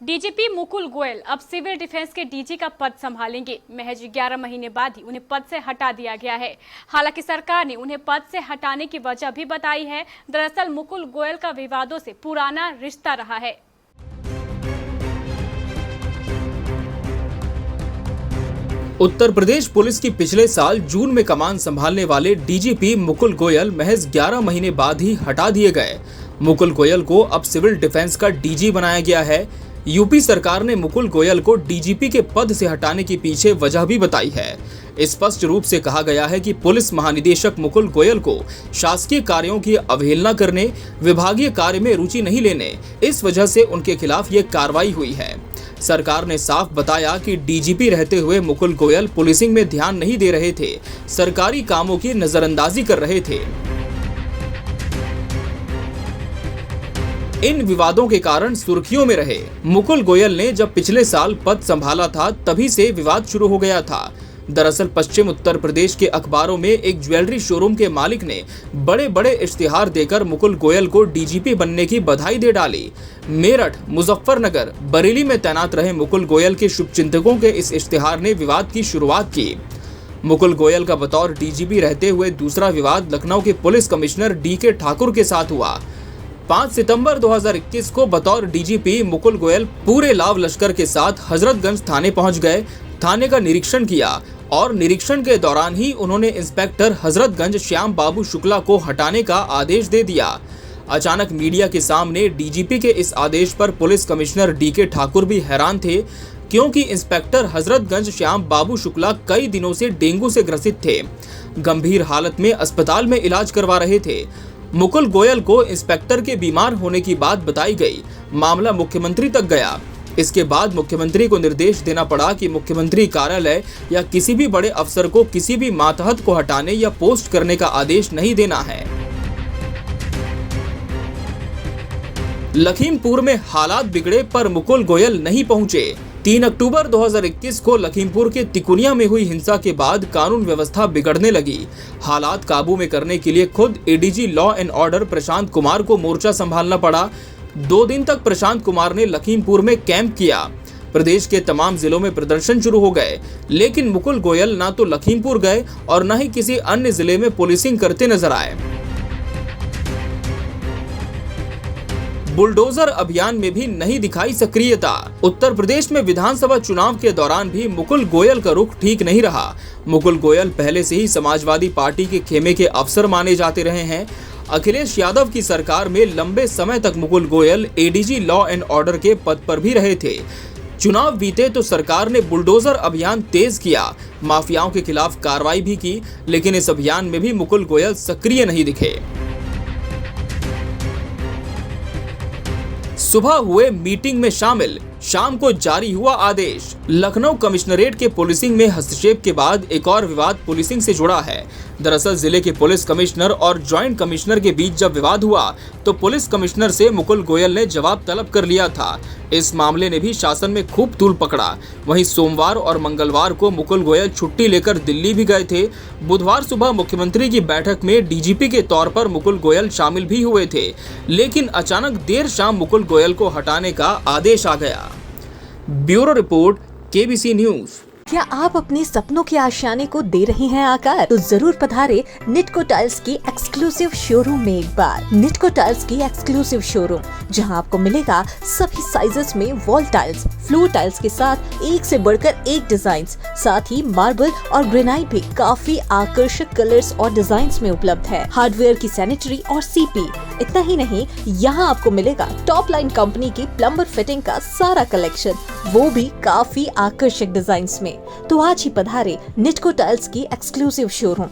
DGP Mukul Goyal अब civil defence के DG का पद संभालेंगे। महज 11 महीने बाद ही उन्हें पद से हटा दिया गया है। हालांकि सरकार ने उन्हें पद से हटाने की वजह भी बताई है। दरअसल मुकुल गोयल का विवादों से पुराना रिश्ता रहा है। उत्तर प्रदेश पुलिस की पिछले साल जून में कमान संभालने वाले डीजीपी मुकुल गोयल महज 11 महीने बाद ही हटा दिए गए। मुकुल गोयल को अब सिविल डिफेंस का डीजी बनाया गया है। यूपी सरकार ने मुकुल गोयल को डीजीपी के पद से हटाने के पीछे वजह भी बताई है। स्पष्ट रूप से कहा गया है कि पुलिस महानिदेशक मुकुल गोयल को शासकीय कार्यों की अवहेलना करने, विभागीय कार्य में रुचि नहीं लेने, इस वजह से उनके खिलाफ ये कार्रवाई हुई है। सरकार ने साफ बताया कि डीजीपी रहते हुए मुकुल गोयल पुलिसिंग में ध्यान नहीं दे रहे थे, सरकारी कामों की नजरअंदाजी कर रहे थे। इन विवादों के कारण सुर्खियों में रहे मुकुल गोयल ने जब पिछले साल पद संभाला था, तभी से विवाद शुरू हो गया था। दरअसल पश्चिम उत्तर प्रदेश के अखबारों में एक ज्वेलरी शोरूम के मालिक ने बड़े बड़े इश्तिहार देकर मुकुल गोयल को डीजीपी बनने की बधाई दे डाली। मेरठ, मुजफ्फरनगर, बरेली में तैनात रहे मुकुल गोयल के शुभचिंतकों के इस इश्तिहार ने विवाद की शुरुआत की। मुकुल गोयल का बतौर डीजीपी रहते हुए दूसरा विवाद लखनऊ के पुलिस कमिश्नर डीके ठाकुर के साथ हुआ। 5 सितंबर 2021 को बतौर डीजीपी मुकुल गोयल पूरे लाव लश्कर के साथ हजरतगंज थाने पहुंच गए। थाने का निरीक्षण किया और निरीक्षण के दौरान ही उन्होंने इंस्पेक्टर हजरतगंज श्याम बाबू शुक्ला को हटाने का आदेश दे दिया। अचानक मीडिया के सामने डीजीपी के इस आदेश पर पुलिस कमिश्नर डीके ठाकुर भी हैरान थे, क्योंकि इंस्पेक्टर हजरतगंज श्याम बाबू शुक्ला कई दिनों से डेंगू से ग्रसित थे। गंभीर हालत में अस्पताल में इलाज करवा रहे थे। मुकुल गोयल को इंस्पेक्टर के बीमार होने की बात बताई गई। मामला मुख्यमंत्री तक गया। इसके बाद मुख्यमंत्री को निर्देश देना पड़ा कि मुख्यमंत्री कार्यालय या किसी भी बड़े अफसर को किसी भी मातहत को हटाने या पोस्ट करने का आदेश नहीं देना है। लखीमपुर में हालात बिगड़े पर मुकुल गोयल नहीं पहुंचे। 3 अक्टूबर 2021 को लखीमपुर के तिकुनिया में हुई हिंसा के बाद कानून व्यवस्था बिगड़ने लगी। हालात काबू में करने के लिए खुद ADG law and order Prashant Kumar को मोर्चा संभालना पड़ा। 2 दिन तक प्रशांत कुमार ने लखीमपुर में कैंप किया। प्रदेश के तमाम जिलों में प्रदर्शन शुरू हो गए, लेकिन मुकुल गोयल ना तो लखीमपुर गए और न ही किसी अन्य जिले में पुलिसिंग करते नजर आए। बुलडोजर अभियान में भी नहीं दिखाई सक्रियता। उत्तर प्रदेश में विधानसभा चुनाव के दौरान भी मुकुल गोयल का रुख ठीक नहीं रहा। मुकुल गोयल पहले से ही समाजवादी पार्टी के खेमे के अफसर माने जाते रहे हैं। अखिलेश यादव की सरकार में लंबे समय तक Mukul Goyal ADG law and order के पद पर भी रहे थे। चुनाव बीते तो सरकार ने बुलडोजर अभियान तेज किया, माफियाओं के खिलाफ कार्रवाई भी की, लेकिन इस अभियान में भी मुकुल गोयल सक्रिय नहीं दिखे। सुबह हुए मीटिंग में शामिल, शाम को जारी हुआ आदेश। लखनऊ कमिश्नरेट के पुलिसिंग में हस्तक्षेप के बाद एक और विवाद पुलिसिंग से जुड़ा है। दरअसल जिले के पुलिस कमिश्नर और जॉइंट कमिश्नर के बीच जब विवाद हुआ तो पुलिस कमिश्नर से मुकुल गोयल ने जवाब तलब कर लिया था। इस मामले ने भी शासन में खूब तूल पकड़ा। वहीं सोमवार और मंगलवार को मुकुल गोयल छुट्टी लेकर दिल्ली भी गए थे। बुधवार सुबह मुख्यमंत्री की बैठक में डीजीपी के तौर पर मुकुल गोयल शामिल भी हुए थे, लेकिन अचानक देर शाम मुकुल गोयल को हटाने का आदेश आ गया। Bureau report, KBC news. क्या आप अपने सपनों के आशियाने को दे रहे हैं आकार? तो जरूर पधारे निटको टाइल्स की एक्सक्लूसिव शोरूम में एक बार। निटको टाइल्स की एक्सक्लूसिव शोरूम, जहां आपको मिलेगा सभी साइजेस में वॉल टाइल्स, फ्लोर टाइल्स के साथ एक से बढ़कर एक डिजाइन, साथ ही मार्बल और ग्रेनाइट भी काफी आकर्षक कलर्स और डिजाइन में उपलब्ध है। हार्डवेयर की सैनिटरी और सीपी। इतना ही नहीं, यहाँ आपको मिलेगा टॉप लाइन कंपनी की प्लम्बर फिटिंग का सारा कलेक्शन, वो भी काफी आकर्षक डिजाइन में। तो आज ही पधारे निटको टाइल्स की एक्सक्लूसिव शोरूम।